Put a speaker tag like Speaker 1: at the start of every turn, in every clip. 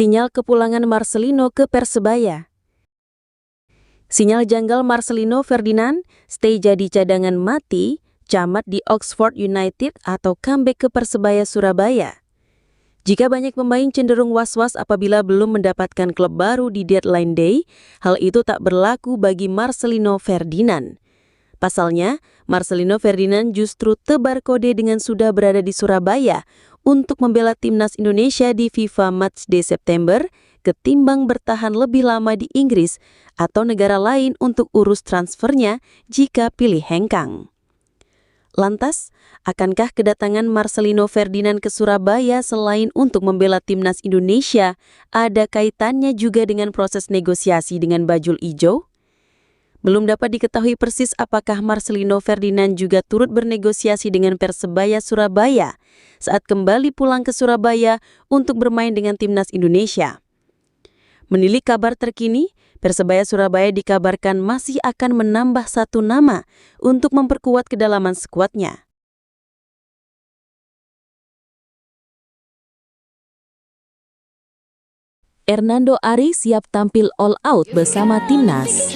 Speaker 1: Sinyal kepulangan Marcelino ke Persebaya. Sinyal janggal Marcelino Ferdinand stay jadi cadangan mati, camat di Oxford United atau comeback ke Persebaya Surabaya. Jika banyak pemain cenderung was-was apabila belum mendapatkan klub baru di deadline day, hal itu tak berlaku bagi Marcelino Ferdinand. Pasalnya, Marcelino Ferdinand justru tebar kode dengan sudah berada di Surabaya untuk membela timnas Indonesia di FIFA Matchday September ketimbang bertahan lebih lama di Inggris atau negara lain untuk urus transfernya jika pilih hengkang. Lantas, akankah kedatangan Marcelino Ferdinand ke Surabaya selain untuk membela timnas Indonesia ada kaitannya juga dengan proses negosiasi dengan Bajul Ijo? Belum dapat diketahui persis apakah Marcelino Ferdinand juga turut bernegosiasi dengan Persebaya Surabaya saat kembali pulang ke Surabaya untuk bermain dengan timnas Indonesia. Menilik kabar terkini, Persebaya Surabaya dikabarkan masih akan menambah satu nama untuk memperkuat kedalaman skuadnya. Hernando Ari siap tampil all out bersama timnas.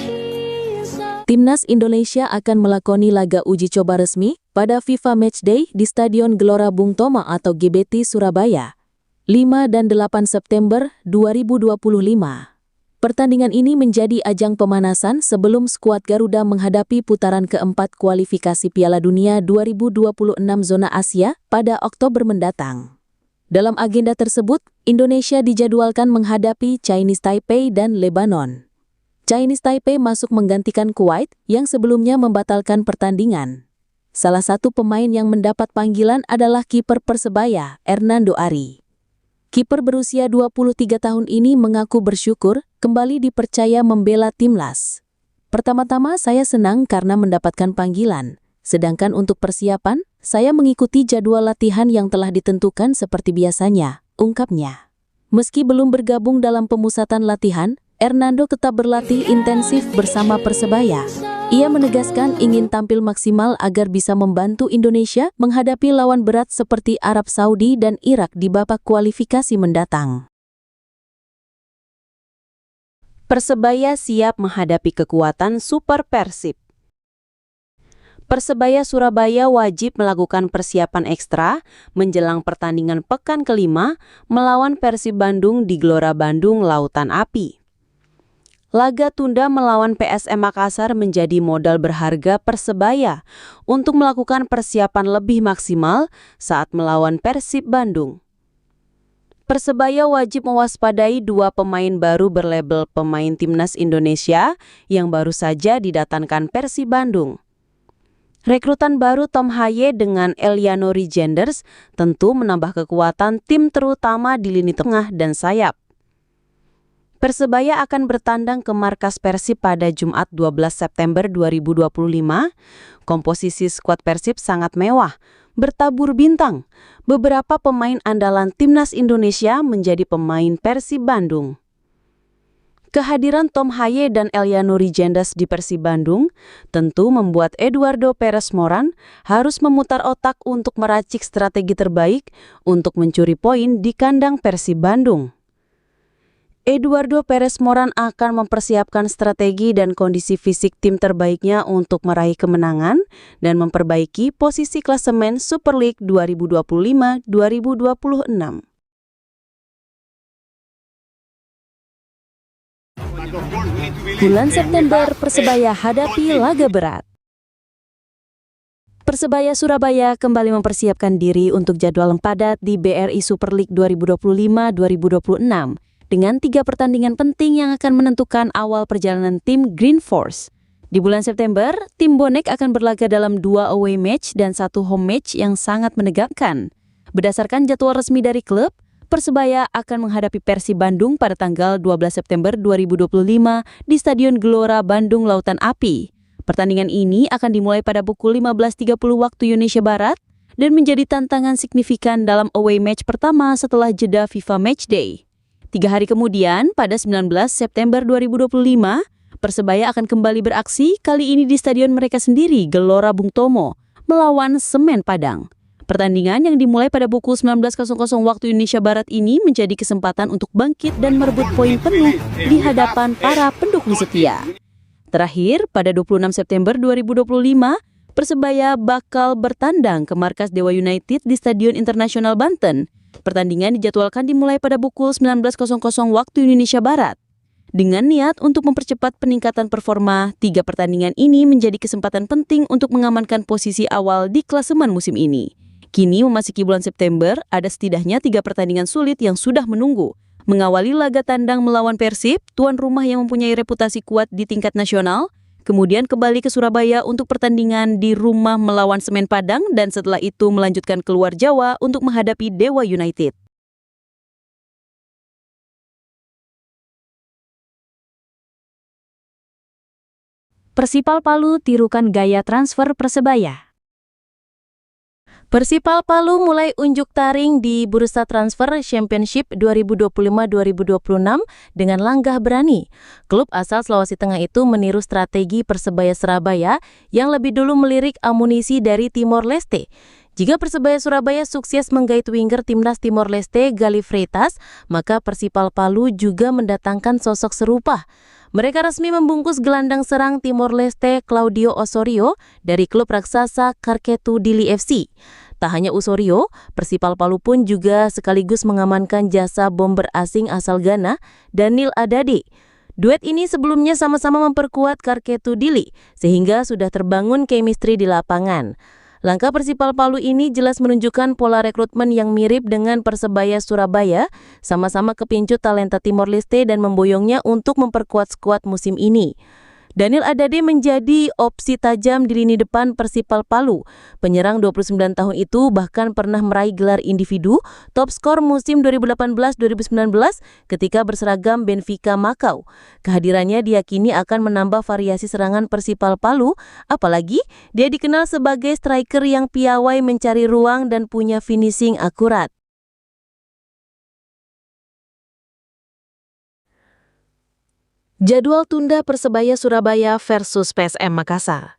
Speaker 1: Timnas Indonesia akan melakoni laga uji coba resmi pada FIFA Matchday di Stadion Gelora Bung Tomo atau GBT Surabaya, 5 dan 8 September 2025. Pertandingan ini menjadi ajang pemanasan sebelum skuad Garuda menghadapi putaran keempat kualifikasi Piala Dunia 2026 zona Asia pada Oktober mendatang. Dalam agenda tersebut, Indonesia dijadwalkan menghadapi Chinese Taipei dan Lebanon. Chinese Taipei masuk menggantikan Kuwait yang sebelumnya membatalkan pertandingan. Salah satu pemain yang mendapat panggilan adalah kiper Persebaya, Hernando Ari. Kiper berusia 23 tahun ini mengaku bersyukur kembali dipercaya membela timnas. Pertama-tama saya senang karena mendapatkan panggilan, sedangkan untuk persiapan, saya mengikuti jadwal latihan yang telah ditentukan seperti biasanya, ungkapnya. Meski belum bergabung dalam pemusatan latihan, Hernando tetap berlatih intensif bersama Persebaya. Ia menegaskan ingin tampil maksimal agar bisa membantu Indonesia menghadapi lawan berat seperti Arab Saudi dan Irak di babak kualifikasi mendatang. Persebaya siap menghadapi kekuatan Super Persib. Persebaya Surabaya wajib melakukan persiapan ekstra menjelang pertandingan pekan kelima melawan Persib Bandung di Gelora Bandung Lautan Api. Laga tunda melawan PSM Makassar menjadi modal berharga Persebaya untuk melakukan persiapan lebih maksimal saat melawan Persib Bandung. Persebaya wajib mewaspadai dua pemain baru berlabel pemain timnas Indonesia yang baru saja didatangkan Persib Bandung. Rekrutan baru Tom Haye dengan Eliano Rigenders tentu menambah kekuatan tim terutama di lini tengah dan sayap. Persebaya akan bertandang ke markas Persib pada Jumat 12 September 2025. Komposisi skuad Persib sangat mewah, bertabur bintang. Beberapa pemain andalan timnas Indonesia menjadi pemain Persib Bandung. Kehadiran Tom Haye dan Eliano Rigenders di Persib Bandung tentu membuat Eduardo Perez Moran harus memutar otak untuk meracik strategi terbaik untuk mencuri poin di kandang Persib Bandung. Eduardo Perez Moran akan mempersiapkan strategi dan kondisi fisik tim terbaiknya untuk meraih kemenangan dan memperbaiki posisi klasemen Super League 2025-2026. Bulan September, Persebaya hadapi laga berat. Persebaya Surabaya kembali mempersiapkan diri untuk jadwal padat di BRI Super League 2025-2026. Dengan 3 pertandingan penting yang akan menentukan awal perjalanan tim Green Force. Di bulan September, tim Bonek akan berlaga dalam 2 away match dan 1 home match yang sangat menegangkan. Berdasarkan jadwal resmi dari klub, Persebaya akan menghadapi Persib Bandung pada tanggal 12 September 2025 di Stadion Gelora Bandung Lautan Api. Pertandingan ini akan dimulai pada pukul 15.30 waktu Indonesia Barat dan menjadi tantangan signifikan dalam away match pertama setelah jeda FIFA Matchday. 3 hari kemudian, pada 19 September 2025, Persebaya akan kembali beraksi, kali ini di stadion mereka sendiri, Gelora Bung Tomo, melawan Semen Padang. Pertandingan yang dimulai pada pukul 19.00 waktu Indonesia Barat ini menjadi kesempatan untuk bangkit dan merebut poin penuh di hadapan para pendukung setia. Terakhir, pada 26 September 2025, Persebaya bakal bertandang ke markas Dewa United di Stadion Internasional Banten. Pertandingan dijadwalkan dimulai pada pukul 19.00 waktu Indonesia Barat. Dengan niat untuk mempercepat peningkatan performa, 3 pertandingan ini menjadi kesempatan penting untuk mengamankan posisi awal di klasemen musim ini. Kini memasuki bulan September, ada setidaknya 3 pertandingan sulit yang sudah menunggu. Mengawali laga tandang melawan Persib, tuan rumah yang mempunyai reputasi kuat di tingkat nasional, kemudian kembali ke Surabaya untuk pertandingan di rumah melawan Semen Padang, dan setelah itu melanjutkan keluar Jawa untuk menghadapi Dewa United. Persipal Palu tirukan gaya transfer Persebaya. Persipal Palu mulai unjuk taring di bursa transfer Championship 2025-2026 dengan langkah berani. Klub asal Sulawesi Tengah itu meniru strategi Persebaya Surabaya yang lebih dulu melirik amunisi dari Timor Leste. Jika Persebaya Surabaya sukses menggait winger timnas Timor Leste Galih Freitas, maka Persipal Palu juga mendatangkan sosok serupa. Mereka resmi membungkus gelandang serang Timor Leste Claudio Osorio dari klub raksasa Karketu Dili FC. Tak hanya Osorio, Persipal Palu pun juga sekaligus mengamankan jasa bomber asing asal Ghana, Daniel Adade. Duet ini sebelumnya sama-sama memperkuat Karketu Dili, sehingga sudah terbangun chemistry di lapangan. Langkah Persipal Palu ini jelas menunjukkan pola rekrutmen yang mirip dengan Persebaya Surabaya, sama-sama kepincut talenta Timor Leste dan memboyongnya untuk memperkuat skuad musim ini. Daniel Adade menjadi opsi tajam di lini depan Persipal Palu. Penyerang 29 tahun itu bahkan pernah meraih gelar individu top skor musim 2018-2019 ketika berseragam Benfica Macau. Kehadirannya diyakini akan menambah variasi serangan Persipal Palu, apalagi dia dikenal sebagai striker yang piawai mencari ruang dan punya finishing akurat. Jadwal tunda Persebaya Surabaya versus PSM Makassar.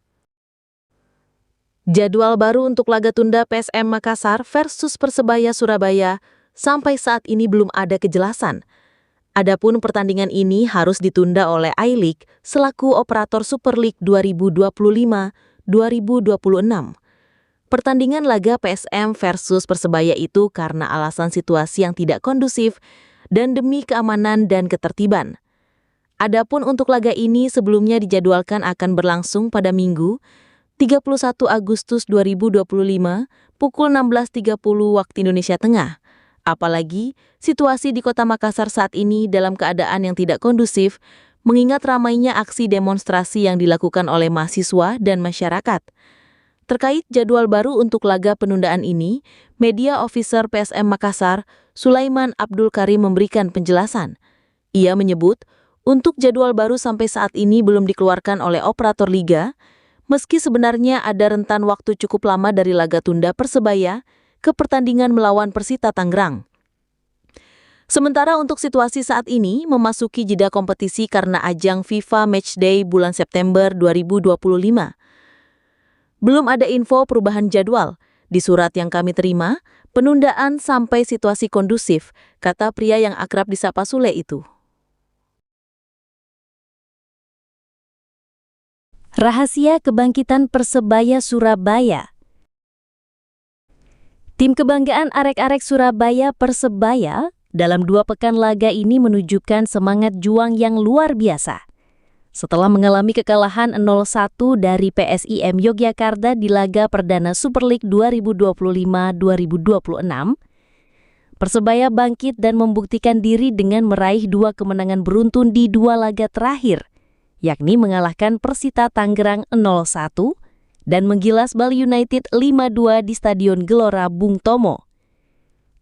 Speaker 1: Jadwal baru untuk laga tunda PSM Makassar versus Persebaya Surabaya sampai saat ini belum ada kejelasan. Adapun pertandingan ini harus ditunda oleh I-League selaku operator Super League 2025-2026. Pertandingan laga PSM versus Persebaya itu karena alasan situasi yang tidak kondusif dan demi keamanan dan ketertiban. Adapun untuk laga ini sebelumnya dijadwalkan akan berlangsung pada Minggu, 31 Agustus 2025, pukul 16.30 waktu Indonesia Tengah. Apalagi, situasi di Kota Makassar saat ini dalam keadaan yang tidak kondusif, mengingat ramainya aksi demonstrasi yang dilakukan oleh mahasiswa dan masyarakat. Terkait jadwal baru untuk laga penundaan ini, Media Officer PSM Makassar, Sulaiman Abdul Karim memberikan penjelasan. Ia menyebut, untuk jadwal baru sampai saat ini belum dikeluarkan oleh operator liga, meski sebenarnya ada rentan waktu cukup lama dari laga tunda Persebaya ke pertandingan melawan Persita Tangerang. Sementara untuk situasi saat ini memasuki jeda kompetisi karena ajang FIFA Matchday bulan September 2025. Belum ada info perubahan jadwal. Di surat yang kami terima, penundaan sampai situasi kondusif, kata pria yang akrab disapa Sule itu. Rahasia kebangkitan Persebaya Surabaya. Tim kebanggaan arek-arek Surabaya Persebaya dalam 2 pekan laga ini menunjukkan semangat juang yang luar biasa. Setelah mengalami kekalahan 0-1 dari PSIM Yogyakarta di laga perdana Super League 2025-2026, Persebaya bangkit dan membuktikan diri dengan meraih 2 kemenangan beruntun di 2 laga terakhir, yakni mengalahkan Persita Tangerang 0-1 dan menggilas Bali United 5-2 di Stadion Gelora Bung Tomo.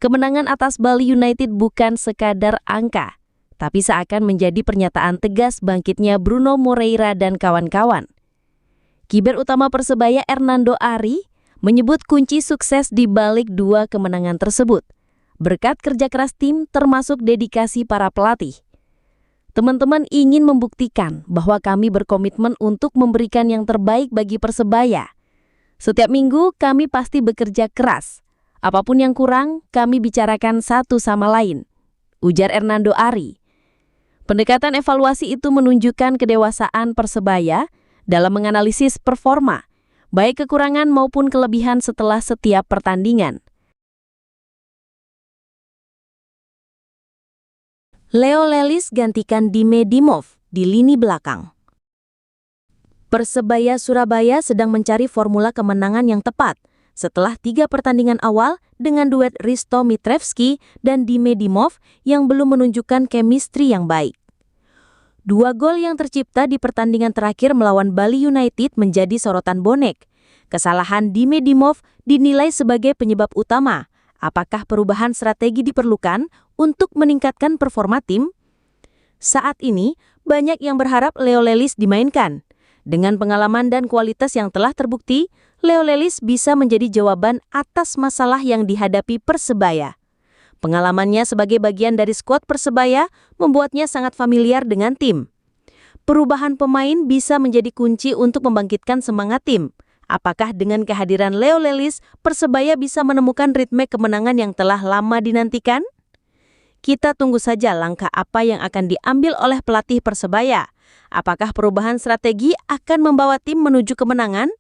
Speaker 1: Kemenangan atas Bali United bukan sekadar angka, tapi seakan menjadi pernyataan tegas bangkitnya Bruno Moreira dan kawan-kawan. Kiper utama Persebaya Hernando Ari menyebut kunci sukses di balik 2 kemenangan tersebut, berkat kerja keras tim termasuk dedikasi para pelatih. Teman-teman ingin membuktikan bahwa kami berkomitmen untuk memberikan yang terbaik bagi Persebaya.
Speaker 2: Setiap minggu kami pasti bekerja keras. Apapun yang kurang, kami bicarakan satu sama lain, ujar Hernando Ari. Pendekatan evaluasi itu menunjukkan kedewasaan Persebaya dalam menganalisis performa, baik kekurangan maupun kelebihan setelah setiap pertandingan. Leo Lelis gantikan Dime Dimov di lini belakang. Persebaya Surabaya sedang mencari formula kemenangan yang tepat setelah 3 pertandingan awal dengan duet Risto Mitrevski dan Dime Dimov yang belum menunjukkan chemistry yang baik. 2 gol yang tercipta di pertandingan terakhir melawan Bali United menjadi sorotan bonek. Kesalahan Dime Dimov dinilai sebagai penyebab utama. Apakah perubahan strategi diperlukan untuk meningkatkan performa tim? Saat ini, banyak yang berharap Leo Lelis dimainkan. Dengan pengalaman dan kualitas yang telah terbukti, Leo Lelis bisa menjadi jawaban atas masalah yang dihadapi Persebaya. Pengalamannya sebagai bagian dari skuad Persebaya membuatnya sangat familiar dengan tim. Perubahan pemain bisa menjadi kunci untuk membangkitkan semangat tim. Apakah dengan kehadiran Leo Lelis, Persebaya bisa menemukan ritme kemenangan yang telah lama dinantikan? Kita tunggu saja langkah apa yang akan diambil oleh pelatih Persebaya. Apakah perubahan strategi akan membawa tim menuju kemenangan?